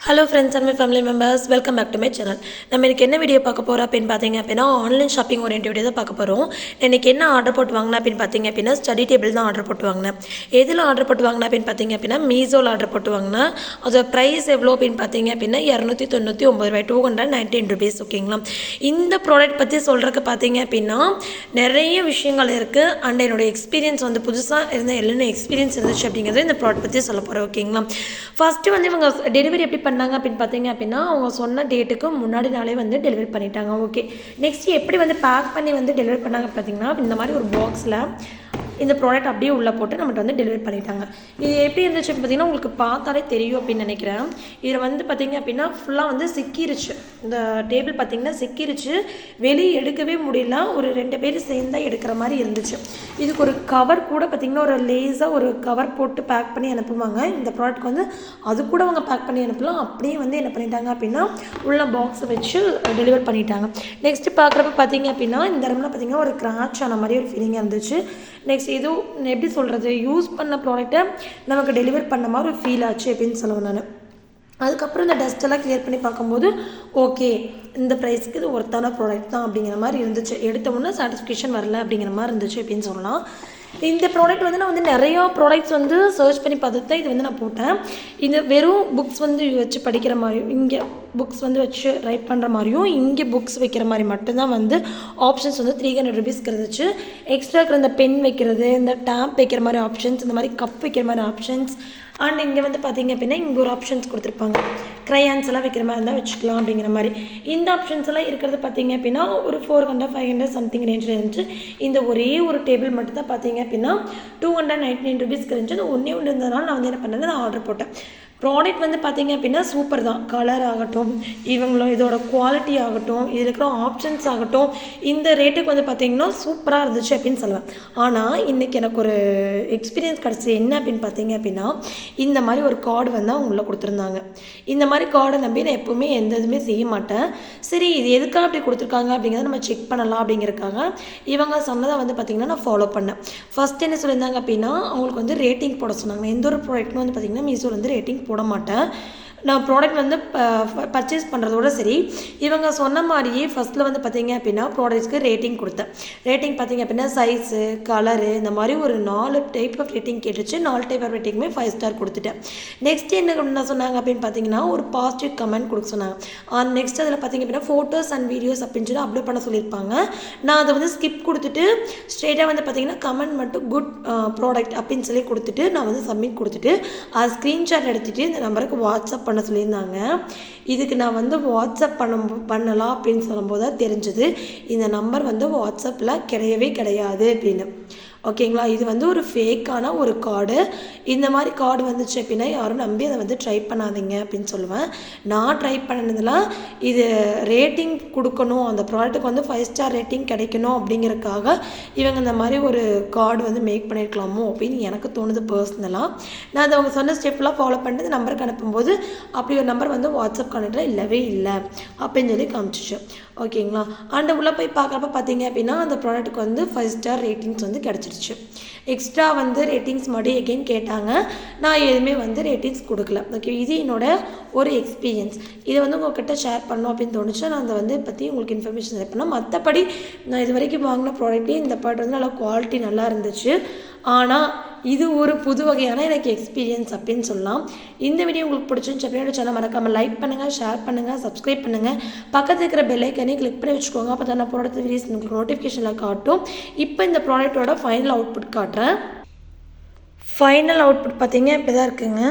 Hello friends and my family members, welcome back to my channel. நம்ம இன்றைக்கி என்ன video பார்க்க போகிறோம் அப்படின்னு பார்த்தீங்க அப்படின்னா, ஆன்லைன் ஷாப்பிங் ஓரியன்ட் வீடியோ தான் பார்க்க போகிறோம். இன்றைக்கி என்ன ஆர்டர் போட்டு வாங்கினேன் அப்படின்னு பார்த்தீங்க அப்படின்னா, ஸ்டடி டேபிள் தான் ஆர்டர் போட்டு வாங்கினேன். எதில் ஆர்டர் போட்டு வாங்கினேன் அப்படின்னு பார்த்தீங்க அப்படின்னா, மீஷோவில் ஆர்டர் போட்டு வாங்கினேன். அதோட ப்ரைஸ் எவ்வளோ அப்படின்னு பார்த்தீங்க அப்படின்னா, 299 ரூபாய், 219 ருபீஸ். ஓகேங்களா? இந்த ப்ராடக்ட் பற்றி சொல்கிறதுக்கு பார்த்தீங்க அப்படின்னா நிறைய விஷயங்கள் இருக்குது. அண்ட் என்னோடய எக்ஸ்பீரியன்ஸ் வந்து புதுசாக இருந்த என்னென்ன எக்ஸ்பீரியன்ஸ் இருந்துச்சு அப்படிங்கிறது இந்த ப்ராடக்ட் பற்றி சொல்ல போகிறேன். ஓகேங்களா? ஃபஸ்ட்டு வந்து இவங்க டெலிவரி எப்படி பண்ணாங்க அப்படின்னு பார்த்தீங்க அப்படின்னா, அவங்க சொன்ன டேட்டுக்கு முன்னாடி நாளே வந்து டெலிவரி பண்ணிட்டாங்க. ஓகே, நெக்ஸ்ட் எப்படி வந்து பேக் பண்ணி வந்து டெலிவரி பண்ணாங்க பார்த்தீங்கன்னா, இந்த மாதிரி ஒரு பாக்ஸில் இந்த ப்ராடக்ட் அப்படியே உள்ளே போட்டு நம்மகிட்ட வந்து டெலிவரி பண்ணிட்டாங்க. இது எப்படி இருந்துச்சு பார்த்தீங்கன்னா, உங்களுக்கு பார்த்தாலே தெரியும் அப்படின்னு நினைக்கிறேன். இதில் வந்து பார்த்திங்க அப்படின்னா ஃபுல்லாக வந்து சிக்கிருச்சு. இந்த டேபிள் பார்த்திங்கன்னா சிக்கிருச்சு, வெளியே எடுக்கவே முடியல. ஒரு 2 பேர் சேர்ந்தால் எடுக்கிற மாதிரி இருந்துச்சு. இதுக்கு ஒரு கவர் கூட பார்த்திங்கன்னா ஒரு லேஸாக ஒரு கவர் போட்டு பேக் பண்ணி அனுப்புவாங்க. இந்த ப்ராடக்ட் வந்து அது கூட அவங்க பேக் பண்ணி அனுப்பலாம். அப்படியே வந்து என்ன பண்ணிட்டாங்க அப்படின்னா உள்ள பாக்ஸை வச்சு டெலிவர் பண்ணிட்டாங்க. நெக்ஸ்ட்டு பார்க்குறப்ப பார்த்திங்க அப்படின்னா இந்த இடம்லாம் பார்த்திங்கன்னா ஒரு கிராச் ஆன மாதிரி ஒரு ஃபீலிங்காக இருந்துச்சு. நெக்ஸ்ட் எதுவும் எப்படி சொல்கிறது, யூஸ் பண்ண ப்ராடக்டை நமக்கு டெலிவர் பண்ண மாதிரி ஒரு ஃபீல் ஆச்சு அப்படின்னு சொல்லுவேன் நான். அதுக்கப்புறம் இந்த டஸ்ட்டெல்லாம் கிளியர் பண்ணி பார்க்கும்போது ஓகே, இந்த ப்ரைஸ்க்கு இது ஒர்த்தான ப்ராடக்ட் தான் அப்படிங்கிற மாதிரி இருந்துச்சு. எடுத்தோன்னே சாட்டிஸ்ஃபேக்ஷன் வரல அப்படிங்கிற மாதிரி இருந்துச்சு அப்படின்னு சொல்லலாம். இந்த ப்ராடக்ட் வந்து நான் வந்து நிறையா ப்ராடக்ட்ஸ் வந்து சர்ச் பண்ணி பார்த்துட்டு தான் இது வந்து நான் போட்டேன். இது வெறும் புக்ஸ் வந்து வச்சு படிக்கிற மாதிரியும், இங்கே புக்ஸ் வந்து வச்சு ரைட் பண்ணுற மாதிரியும், இங்கே புக்ஸ் வைக்கிற மாதிரி மட்டும்தான் வந்து ஆப்ஷன்ஸ் வந்து 300 ருபீஸ்க்கு இருந்துச்சு. எக்ஸ்ட்ரா இருக்கிற இந்த பென் வைக்கிறது, இந்த டேப் வைக்கிற மாதிரி ஆப்ஷன்ஸ், இந்த மாதிரி கப் வைக்கிற மாதிரி ஆப்ஷன்ஸ், அண்ட் இங்கே வந்து பார்த்திங்க அப்படின்னா இங்கே ஒரு ஆப்ஷன்ஸ் கொடுத்துருப்பாங்க. க்ரையான்ஸ் எல்லாம் வைக்கிற மாதிரி இருந்தால் வச்சுக்கலாம் அப்படிங்கிற மாதிரி. இந்த ஆப்ஷன்ஸ் எல்லாம் இருக்கிறது பார்த்திங்க அப்படின்னா ஒரு 400 500 சம்திங் ரேஞ்சில் இருந்துச்சு. இந்த ஒரே ஒரு டேபிள் மட்டும் தான் பார்த்திங்க அப்படின்னா 299 ருபீஸ்க்கு இருந்துச்சு. அது ஒன்றே ஒன்று இருந்ததுனால நான் வந்து என்ன பண்ணேன், நான் ஆர்டர் போட்டேன். ப்ராடக்ட் வந்து பார்த்திங்க அப்படின்னா சூப்பர் தான். கலர் ஆகட்டும், இவங்களும் இதோட குவாலிட்டி ஆகட்டும், இதில் இருக்கிற ஆப்ஷன்ஸ் ஆகட்டும், இந்த ரேட்டுக்கு வந்து பார்த்திங்கன்னா சூப்பராக இருந்துச்சு அப்படின்னு சொல்லுவேன். ஆனால் இன்றைக்கி எனக்கு ஒரு எக்ஸ்பீரியன்ஸ் கிடச்சி என்ன அப்படின்னு பார்த்தீங்க அப்படின்னா, இந்த மாதிரி ஒரு கார்டு வந்து அவங்க உள்ளே கொடுத்துருந்தாங்க. இந்த மாதிரி கார்டை நம்பி நான் எப்போவுமே எந்த இதுவுமே செய்ய மாட்டேன். சரி, இது எதுக்காக அப்படி கொடுத்துருக்காங்க அப்படிங்கிறத நம்ம செக் பண்ணலாம் அப்படிங்கிறக்காக இவங்க சொன்னதை வந்து பார்த்திங்கன்னா நான் ஃபாலோ பண்ணேன். ஃபஸ்ட் என்ன சொல்லியிருந்தாங்க அப்படின்னா, அவங்களுக்கு வந்து ரேட்டிங் போட சொன்னாங்க. எந்த ஒரு ப்ராடக்ட்டும் வந்து பார்த்திங்கன்னா மீஷோவில் வந்து ரேட்டிங் போட மாட்டேன். நான் ப்ராடக்ட் வந்து பர்ச்சேஸ் பண்ணுறதோட சரி, இவங்க சொன்ன மாதிரியே ஃபஸ்ட்டில் வந்து பார்த்திங்க அப்படின்னா ப்ராடக்ட்ஸ்க்கு ரேட்டிங் கொடுத்தேன். ரேட்டிங் பார்த்திங்க அப்படின்னா சைஸு, கலரு, இந்த மாதிரி ஒரு 4 டைப் ஆஃப் ரேட்டிங் கேட்டுச்சு. 4 டைப் ஆஃப் ரேட்டிங்குமே 5 ஸ்டார் கொடுத்துட்டேன். நெக்ஸ்ட் என்ன சொன்னாங்க அப்படின்னு பார்த்தீங்கன்னா ஒரு பாசிட்டிவ் கமெண்ட் கொடுக்க சொன்னாங்க. நெக்ஸ்ட் அதில் பார்த்திங்க அப்படின்னா ஃபோட்டோஸ் அண்ட் வீடியோஸ் அப்படின்னு சொல்லி அப்லோட் பண்ண சொல்லியிருப்பாங்க. நான் அதை வந்து ஸ்கிப் கொடுத்துட்டு ஸ்ட்ரெயிட்டாக வந்து பார்த்திங்கன்னா கமெண்ட் மட்டும் குட் ப்ராடக்ட் அப்படின்னு சொல்லி கொடுத்துட்டு நான் வந்து சப்மிட் கொடுத்துட்டு அது ஸ்க்ரீன்ஷாட் எடுத்துகிட்டு இந்த நம்பருக்கு வாட்ஸ்அப் பண்ண சொல்லியிருந்தாங்க. இதுக்கு நான் வந்து வாட்ஸ்அப் பண்ணலாம் அப்படின்னு சொல்லும்போது தான் தெரிஞ்சது இந்த நம்பர் வந்து வாட்ஸ்அப்பில் கிடையவே கிடையாது அப்படின்னு. ஓகேங்களா? இது வந்து ஒரு ஃபேக்கான ஒரு கார்டு. இந்த மாதிரி கார்டு வந்துச்சு அப்படின்னா யாரும் நம்பி அதை வந்து ட்ரை பண்ணாதீங்க அப்படின்னு சொல்லுவேன். நான் ட்ரை பண்ணதில் இது ரேட்டிங் கொடுக்கணும், அந்த ப்ராடக்ட்டுக்கு வந்து 5 ஸ்டார் ரேட்டிங் கிடைக்கணும் அப்படிங்கிறதுக்காக இவங்க இந்த மாதிரி ஒரு கார்டு வந்து மேக் பண்ணியிருக்கலாமோ அப்படின்னு எனக்கு தோணுது பர்சனலாக. நான் அதை அவங்க சொன்ன ஸ்டெப்லாம் ஃபாலோ பண்ணிட்டு இந்த நம்பருக்கு அனுப்பும்போது அப்படி ஒரு நம்பர் வந்து வாட்ஸ்அப் கனெக்டில் இல்லவே இல்லை அப்படின்னு சொல்லி காமிச்சிச்சு. ஓகேங்களா? அண்ட் உள்ளே போய் பார்க்குறப்ப பார்த்தீங்க அப்படின்னா அந்த ப்ராடக்ட்டுக்கு வந்து 5 ஸ்டார் ரேட்டிங்ஸ் வந்து கிடச்சிருச்சு. எக்ஸ்ட்ரா வந்து ரேட்டிங்ஸ் மறுபடியும் எகெயின் கேட்டாங்க. நான் எதுவுமே வந்து ரேட்டிங்ஸ் கொடுக்கல. ஓகே, இது என்னோட ஒரு எக்ஸ்பீரியன்ஸ். இதை வந்து உங்கள்கிட்ட ஷேர் பண்ணணும் அப்படின்னு தோணுச்சு. நான் அதை வந்து பற்றி உங்களுக்கு இன்ஃபர்மேஷன் ஷேர் பண்ணேன். மற்றபடி நான் இது வரைக்கும் வாங்கின ப்ராடக்ட்லேயே இந்த ப்ராடக்ட் வந்து நல்லா குவாலிட்டி நல்லா இருந்துச்சு. ஆனால் இது ஒரு புது வகையான எனக்கு எக்ஸ்பீரியன்ஸ் அப்படின்னு சொல்லலாம். இந்த வீடியோ உங்களுக்கு பிடிச்சிருந்துச்சு அப்படின்னா சேனல் மறக்காமல் லைக் பண்ணுங்கள், ஷேர் பண்ணுங்கள், சப்ஸ்கிரைப் பண்ணுங்கள். பக்கத்தில் இருக்கிற பெல் ஐக்கனே கிளிக் பண்ணி வச்சுக்கோங்க. அப்போ தான் நான் ப்ராடக்ட் வீடியோஸ் உங்களுக்கு நோட்டிஃபிகேஷனில் காட்டும். இப்போ இந்த ப்ராடக்ட்டோட ஃபைனல் அவுட்புட் காட்டுறேன். ஃபைனல் அவுட்புட் பார்த்தீங்க இப்படி தான் இருக்குங்க.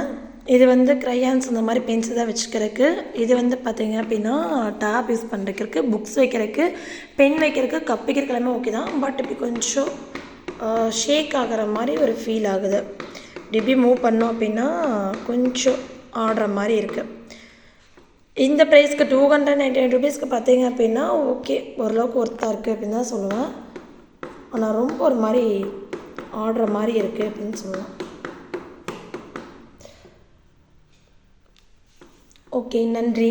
இது வந்து க்ரையான்ஸ் அந்த மாதிரி பென்சில் தான் வச்சுக்கிறதுக்கு. இது வந்து பார்த்திங்க அப்படின்னா டேப் யூஸ் பண்ணுறதுக்கு, புக்ஸ் வைக்கிறதுக்கு, பென் வைக்கிறதுக்கு, கப் வைக்கிறதுக்கு எல்லாமே ஓகே தான். பட் இப்படி கொஞ்சம் ஷேக் ஆகிற மாதிரி ஒரு ஃபீல் ஆகுது. இப்படி மூவ் பண்ணோம் அப்படின்னா கொஞ்சம் ஆடுற மாதிரி இருக்குது. இந்த ப்ரைஸ்க்கு 299 ருபீஸ்க்கு பார்த்தீங்க அப்படின்னா ஓகே, ஓரளவுக்கு ஒர்த்தாக இருக்குது அப்படின்னு தான் சொல்லுவேன். ஆனால் ரொம்ப ஒரு மாதிரி ஆடுற மாதிரி இருக்குது அப்படின்னு சொல்லலாம். ஓகே, நன்றி.